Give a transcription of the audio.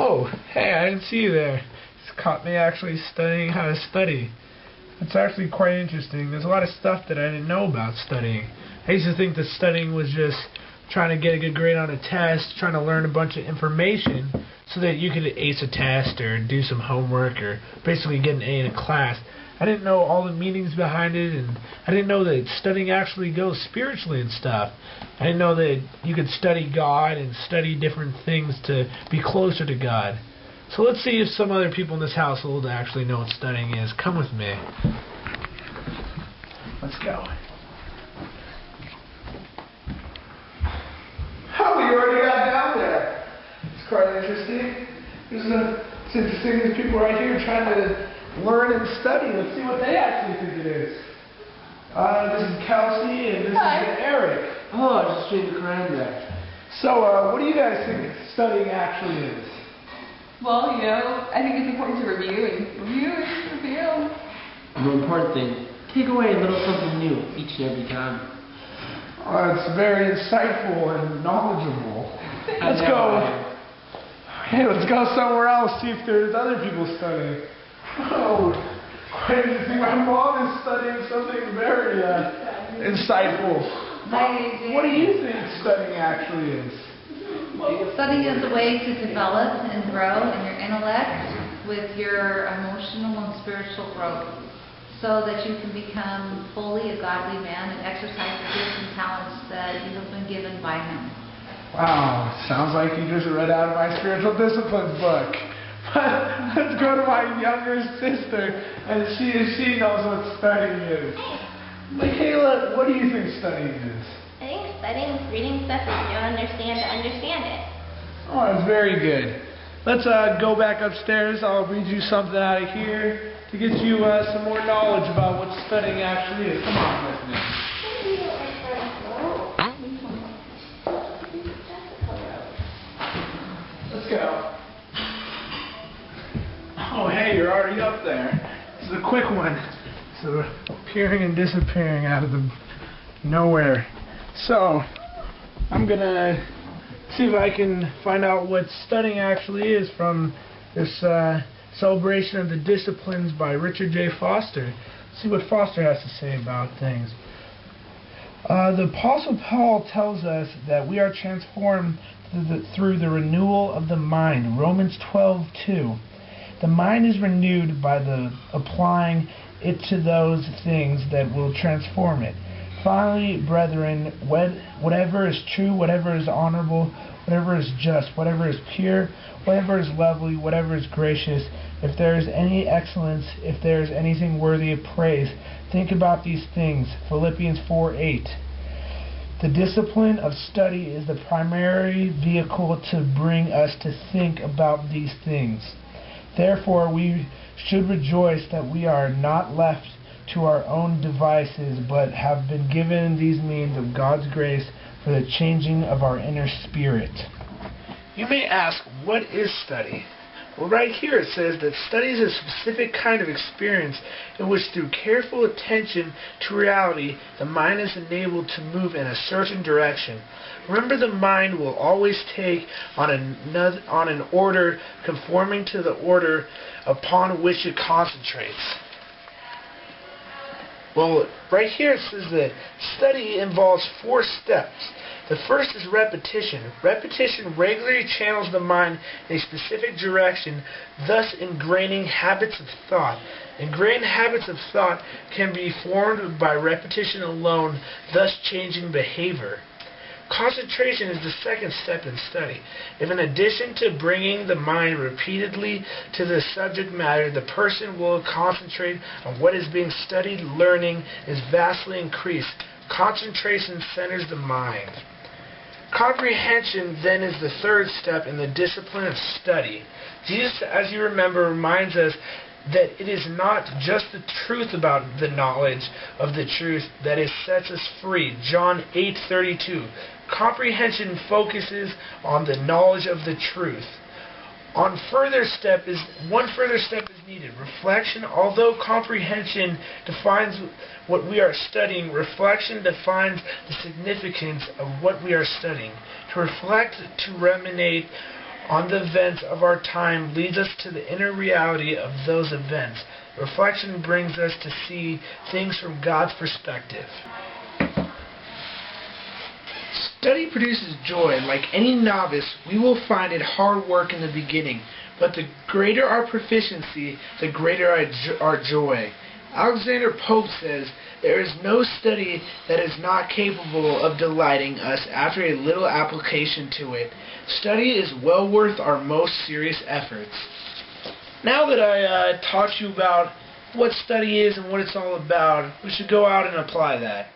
Oh, hey, I didn't see you there. It's caught me actually studying how to study. It's actually quite interesting. There's a lot of stuff that I didn't know about studying. I used to think that studying was just trying to get a good grade on a test, trying to learn a bunch of information so that you could ace a test or do some homework or basically get an A in a class. I didn't know all the meanings behind it, and I didn't know that studying actually goes spiritually and stuff. I didn't know that you could study God and study different things to be closer to God. So let's see if some other people in this household actually know what studying is. Come with me. Let's go. Oh, you already got down there. It's quite interesting. It's interesting. There's people right here trying to learn and study. Let's see what they actually think it is. This is Kelsey and this is Eric. Oh, I was just reading the Quran there. So, what do you guys think studying actually is? Well, I think it's important to review and review. The more important thing, take away a little something new each and every time. It's very insightful and knowledgeable. Let's go. Hey, let's go somewhere else, see if there's other people studying. Oh, crazy thing. My mom is studying something very insightful. Mom, what do you think studying actually is? Studying is a way to develop and grow in your intellect with your emotional and spiritual growth so that you can become fully a godly man and exercise the gifts and talents that you have been given by Him. Wow, sounds like you just read out of my spiritual disciplines book. But let's go to my younger sister and see if she knows what studying is. Michaela, what do you think studying is? I think studying is reading stuff that you don't understand to understand it. Oh, that's very good. Let's go back upstairs. I'll read you something out of here to get you some more knowledge about what studying actually is. Come on with me. Let's go. Oh, hey, you're already up there. This is a quick one. So, appearing and disappearing out of the nowhere. So, I'm going to see if I can find out what studying actually is from this celebration of the disciplines by Richard J. Foster. See what Foster has to say about things. The Apostle Paul tells us that we are transformed through the renewal of the mind. Romans 12:2. The mind is renewed by the applying it to those things that will transform it. Finally, brethren, whatever is true, whatever is honorable, whatever is just, whatever is pure, whatever is lovely, whatever is gracious, if there is any excellence, if there is anything worthy of praise, think about these things. Philippians 4:8. The discipline of study is the primary vehicle to bring us to think about these things. Therefore, we should rejoice that we are not left to our own devices, but have been given these means of God's grace for the changing of our inner spirit. You may ask, what is study? Well, right here it says that study is a specific kind of experience in which through careful attention to reality, the mind is enabled to move in a certain direction. Remember, the mind will always take on an order conforming to the order upon which it concentrates. Well, right here it says that study involves 4 steps. The first is repetition. Repetition regularly channels the mind in a specific direction, thus ingraining habits of thought. Ingrained habits of thought can be formed by repetition alone, thus changing behavior. Concentration is the second step in study. If in addition to bringing the mind repeatedly to the subject matter, the person will concentrate on what is being studied, learning is vastly increased. Concentration centers the mind. Comprehension then is the third step in the discipline of study. Jesus, as you remember, reminds us that it is not just the truth about the knowledge of the truth that sets us free. John 8:32. Comprehension focuses on the knowledge of the truth. One further step is needed. Reflection. Although comprehension defines what we are studying, reflection defines the significance of what we are studying. To reflect, to ruminate on the events of our time leads us to the inner reality of those events. Reflection brings us to see things from God's perspective. Study produces joy. Like any novice, we will find it hard work in the beginning, but the greater our proficiency, the greater our joy. Alexander Pope says, "There is no study that is not capable of delighting us after a little application to it. Study is well worth our most serious efforts." Now that I taught you about what study is and what it's all about, we should go out and apply that.